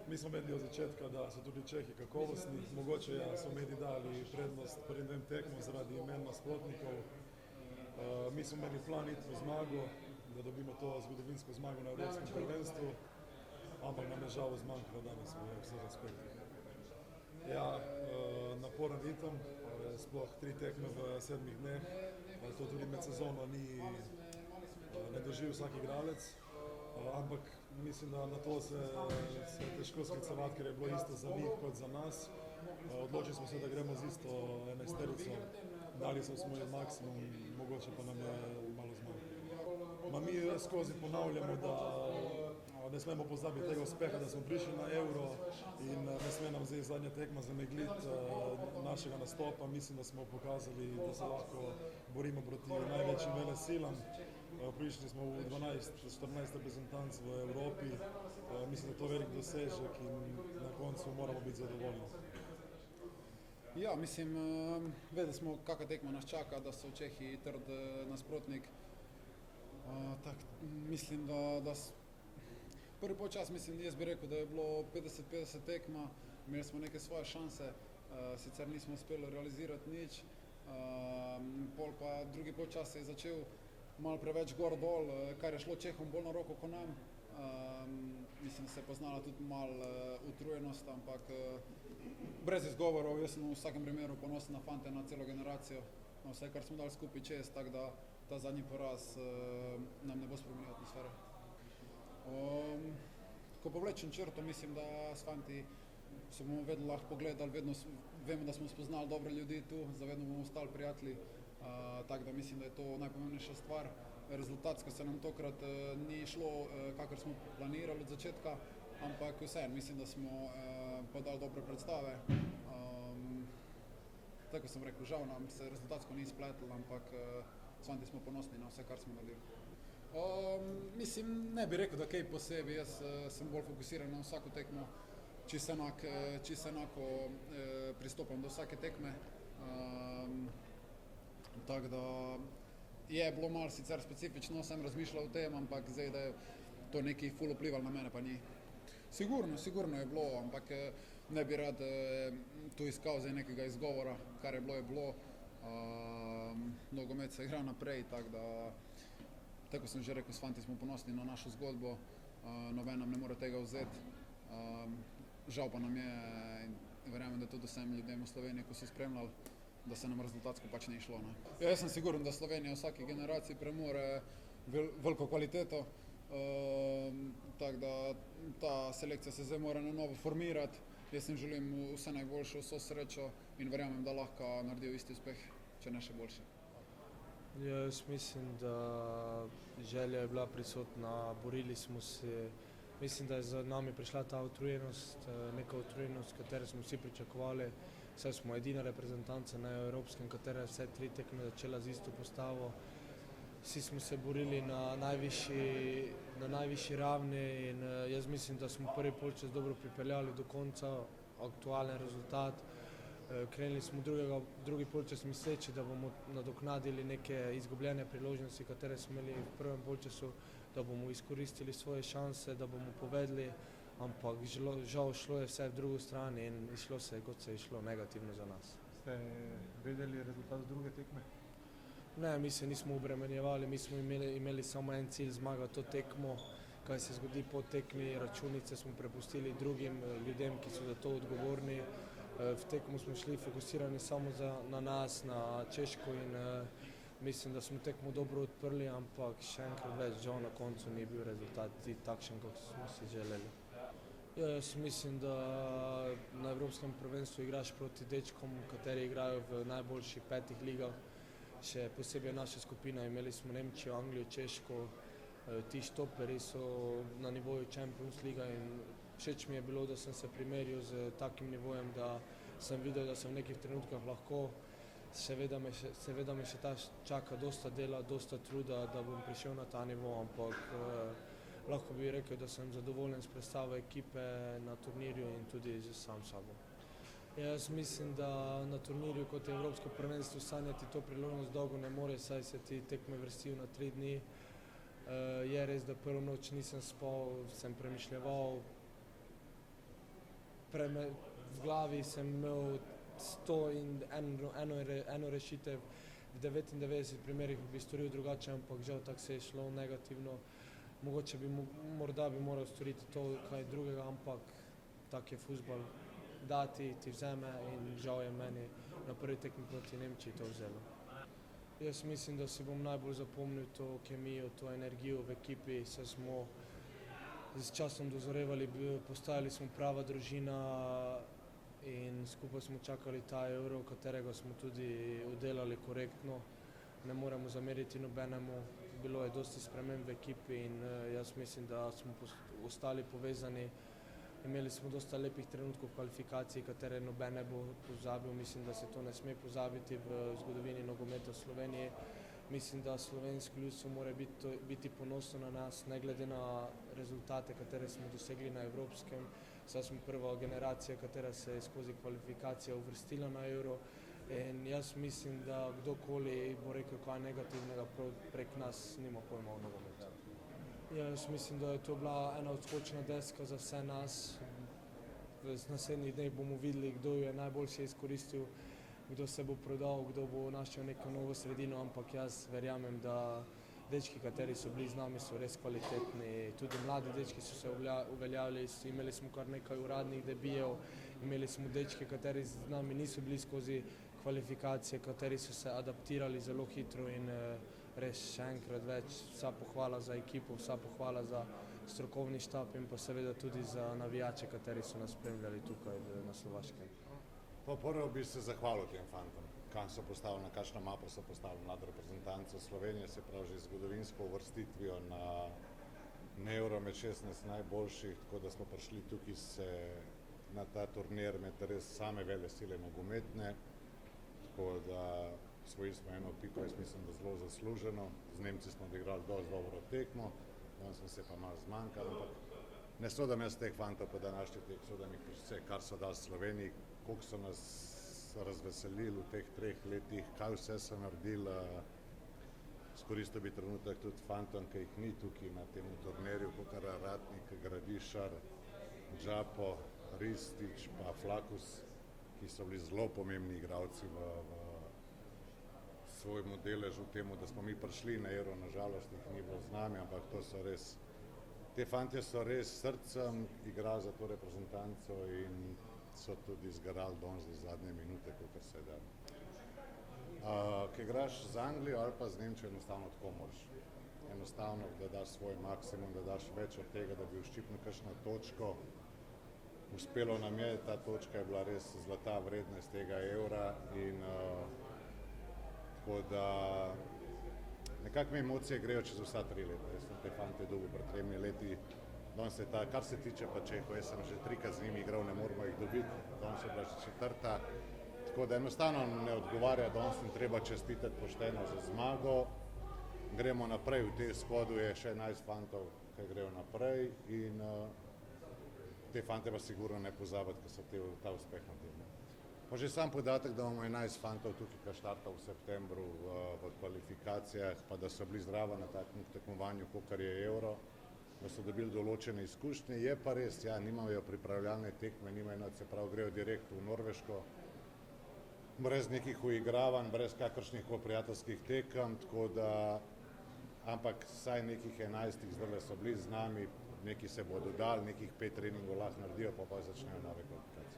mi smo vedeli od začetka, da so tudi Čehi kakovostni, mogoče so mediji dali prednost prvim dvem tekmom zaradi imen nasprotnikov. Mi smo imeli plan iti v zmago, da dobimo to zgodovinsko zmago na Evropskem prvenstvu, ampak nam je žal zmanjkalo danes v vseh aspektih. Ja, naporen ritem, sploh 3 tekme v 7 dneh, to tudi med sezono ne drži vsak igralec, ampak mislim, da na to se težko sklicevati, ker je bilo isto za njih kot za nas. Odločili smo se, da gremo z isto enajsterico, dali smo jim maksimum, mogoče pa nam je malo zmanjkalo. Mi skozi ponavljamo, da ne smemo pozabiti tega uspeha, da smo prišli na Euro in ne sme nam zdaj zadnja tekma zamegliti našega nastopa. Mislim, da smo pokazali, da se lahko borimo proti največjim velesilam. Prišli smo v 12-14 reprezentanc v Evropi. Mislim, da je to velik dosežek in na koncu moramo biti zadovoljni. Ja, mislim, vedeli smo, kakva tekma nas čaka, da so Čehi trd nasprotnik. Mislim, da prvi polčas, jaz bi rekel, da je bilo 50-50 tekma, imeli smo neke svoje šanse, sicer nismo uspeli realizirati nič, pol pa drugi polčas se je začel malo preveč gor-dol, kar je šlo Čehom bolj na roko kot nam. Mislim, se je poznala tudi malo utrujenost, ampak brez izgovorov, jaz sem v vsakem primeru ponosen na fante, na celo generacijo, na vse, kar smo dali skupaj čez, tako da ta zadnji poraz nam ne bo spremenil atmosfere. Ko povlečem črto, mislim, da s fanti se bomo vedno lahko pogledali, vedno vemo, da smo spoznali dobre ljudi tu, zavedno bomo ostali prijatelji, tako da mislim, da je to najpomembnejša stvar. Rezultatsko se nam tokrat ni šlo, kakor smo planirali od začetka, ampak vseeno, mislim, da smo podali dobre predstave. Tako sem rekel, žal nam se rezultatsko ni spletlo, ampak s fanti smo ponosni na vse, kar smo naredili. Mislim, ne bi rekel, da kaj posebej, jaz sem bolj fokusiran na vsako tekmo, čisto enako pristopam do vsake tekme. Tako da je bilo malo sicer specifično, sem razmišljal o tem, ampak zdaj, da je to nekaj ful vplivalo na mene, pa ni. Sigurno je bilo, ampak ne bi rad tu iskal zdaj nekega izgovora, kar je bilo. Nogomet se igra naprej, tako sem že rekel, s fanti smo ponosni na našo zgodbo, noben nam ne more tega vzeti. Žal pa nam je in verjamem, da tudi vsem ljudem v Sloveniji, ko so spremljali, da se nam rezultatsko pač ne išlo. Jaz sem siguren, da Slovenija v vsaki generaciji premore veliko kvaliteto, tako da ta selekcija se zdaj mora na novo formirati. Jaz jim želim vse najboljše, vso srečo in verjamem, da lahko naredijo isti uspeh, če ne še boljši. Jaz mislim, da želja je bila prisotna, borili smo se. Mislim, da je za nami prišla ta utrujenost, neka utrujenost, katero smo vsi pričakovali. Saj smo edina reprezentanca na Evropskem, katera je vse 3 tekme začela z isto postavo. Vsi smo se borili na najvišji ravni in jaz mislim, da smo prvi polčas dobro pripeljali do konca, aktualen rezultat. Krenili smo drugi polčas misleči, da bomo nadoknadili neke izgubljene priložnosti, katere smo imeli v prvem polčasu, da bomo izkoristili svoje šanse, da bomo povedli, ampak žal šlo je vse v drugo stran in išlo se je, kot se je išlo, negativno za nas. Ste vedeli rezultat druge tekme? Ne, mi se nismo obremenjevali, mi smo imeli samo en cilj, zmagati to tekmo. Kaj se zgodi po tekmi, računice smo prepustili drugim ljudem, ki so za to odgovorni. V tekmo smo šli fokusirani samo na nas, na Češko in mislim, da smo tekmo dobro odprli, ampak še enkrat več, žal na koncu ni bil rezultat takšen, kot smo si želeli. Jaz mislim, da na Evropskem prvenstvu igraš proti dečkom, kateri igrajo v najboljših 5 ligah. Še posebej naša skupina, imeli smo Nemčijo, Anglijo, Češko, ti štoperi so na nivoju Champions Liga in všeč mi je bilo, da sem se primerjal z takim nivojem, da sem videl, da sem v nekih trenutkah lahko. Seveda me še čaka dosta dela, dosta truda, da bom prišel na ta nivo, ampak lahko bi rekel, da sem zadovoljen s predstavo ekipe na turnirju in tudi z sam sabo. Jaz mislim, da na turnirju kot je Evropsko prvenstvo sanjati to priložnost dolgo ne more, saj se ti tekme vrstijo na 3 dni. Je res, da prvo noč nisem spal, sem premišljeval, v glavi sem imel 101 rešitev, v 99 primerih bi storil drugače, ampak žal tako se je šlo negativno. Mogoče morda bi moral storiti to kaj drugega, ampak tak je fuzbal. Dati ti vzame in žal je meni na prvi tekmi proti Nemčiji to vzelo. Jaz mislim, da si bom najbolj zapomnil to kemijo, to energijo v ekipi, saj smo s časom dozorevali, postajali smo prava družina in skupaj smo čakali ta Euro, katerega smo tudi oddelali korektno. Ne moremo zameriti nobenemu, bilo je dosti sprememb v ekipi in jaz mislim, da smo ostali povezani. Imeli smo dosta lepih trenutkov v kvalifikaciji, katere noben ne bo pozabil. Mislim, da se to ne sme pozabiti v zgodovini nogometa v Sloveniji. Mislim, da slovenski ljudstvo mora biti ponosno na nas, ne glede na rezultate, katere smo dosegli na evropskem. Saj smo prva generacija, katera se je skozi kvalifikacije uvrstila na Euro. In jaz mislim, da kdorkoli bo rekel kaj negativnega prek nas, nima pojma o nogometu. Ja, jaz mislim, da je to bila ena odskočna deska za vse nas. V naslednjih dneh bomo videli, kdo je najboljše izkoristil, kdo se bo prodal, kdo bo našel neko novo sredino, ampak jaz verjamem, da dečki, kateri so bili z nami, so res kvalitetni. Tudi mladi dečki so se uveljavili, imeli smo kar nekaj uradnih debijev, imeli smo dečke, kateri z nami niso bili skozi kvalifikacije, kateri so se adaptirali zelo hitro in res še enkrat več vsa pohvala za ekipo, vsa pohvala za strokovni štab in pa seveda tudi za navijače, kateri so nas spremljali tukaj na Slovaškem. Prvo bi se zahvalil tem fantom, kam so postavili, na kakšno mapo so postavili mlado reprezentanco Slovenije, se pravi že zgodovinsko uvrstitvijo na Euro med 16 najboljših, tako da smo prišli tukaj se na ta turnir med res same vele sile nogometne, tako da osvojili smo eno piko, jaz mislim, da zelo zasluženo. Z Nemci smo odigrali dosti dobro tekmo, danes smo se pa malo zmanjkali, ampak ne sodam jaz teh fantov po današnji tekmi, sodam jih vse, kar so dali Sloveniji, koliko so nas razveselili v teh 3 letih, kaj vse so naredili. Izkoristil bi trenutek tudi fantom, ki jih ni tukaj na tem turnirju, kot Ratnik, Gradišar, Džapo, Ristić pa Flakus, ki so bili zelo pomembni igralci v svojemu deležu temu, da smo mi prišli na Euro, nažalost jih ni bilo z nami, ampak to so res, te fantje so res srcem igrali za to reprezentanco in so tudi zgarali danes do zadnje minute, kot se da. Ko igraš z Anglijo ali pa z Nemčijo, enostavno tako moraš. Enostavno, da daš svoj maksimum, da daš več od tega, da bi uščipnil kakšno točko. Uspelo nam je, ta točka je bila res zlata vredna iz tega Eura in tako da nekako mi emocije grejo čez vsa 3 leta. Jaz sem te fante dobil pred 3 leti. Danes je ta, kar se tiče pa Čehov, jaz sem že 3krat z njimi igral, ne moramo jih dobiti, danes je bila že 4. Tako da enostavno ne odgovarja, danes jim treba čestitati pošteno za zmago. Gremo naprej, v tej shodu je še 11 fantov, ki grejo naprej in te fante pa sigurno ne pozabiti, ker so ta uspeh naredili. Pa že sam podatek, da imamo 11 fantov tukaj, ki štarta v septembru v kvalifikacijah, pa da so bili zdrava na takem tekmovanju, kakor je Euro, da so dobili določene izkušnje. Je pa res, ja, nimajo pripravljalne tekme, nimajo, se pravi, grejo direkt v Norveško, brez nekih uigravanj, brez kakršnih prijateljskih tekem, tako da, ampak vsaj nekih 11 zdaj so bili z nami, neki se bodo dali, nekih 5 treningov lahko naredijo, pa začnejo nove kvalifikacije.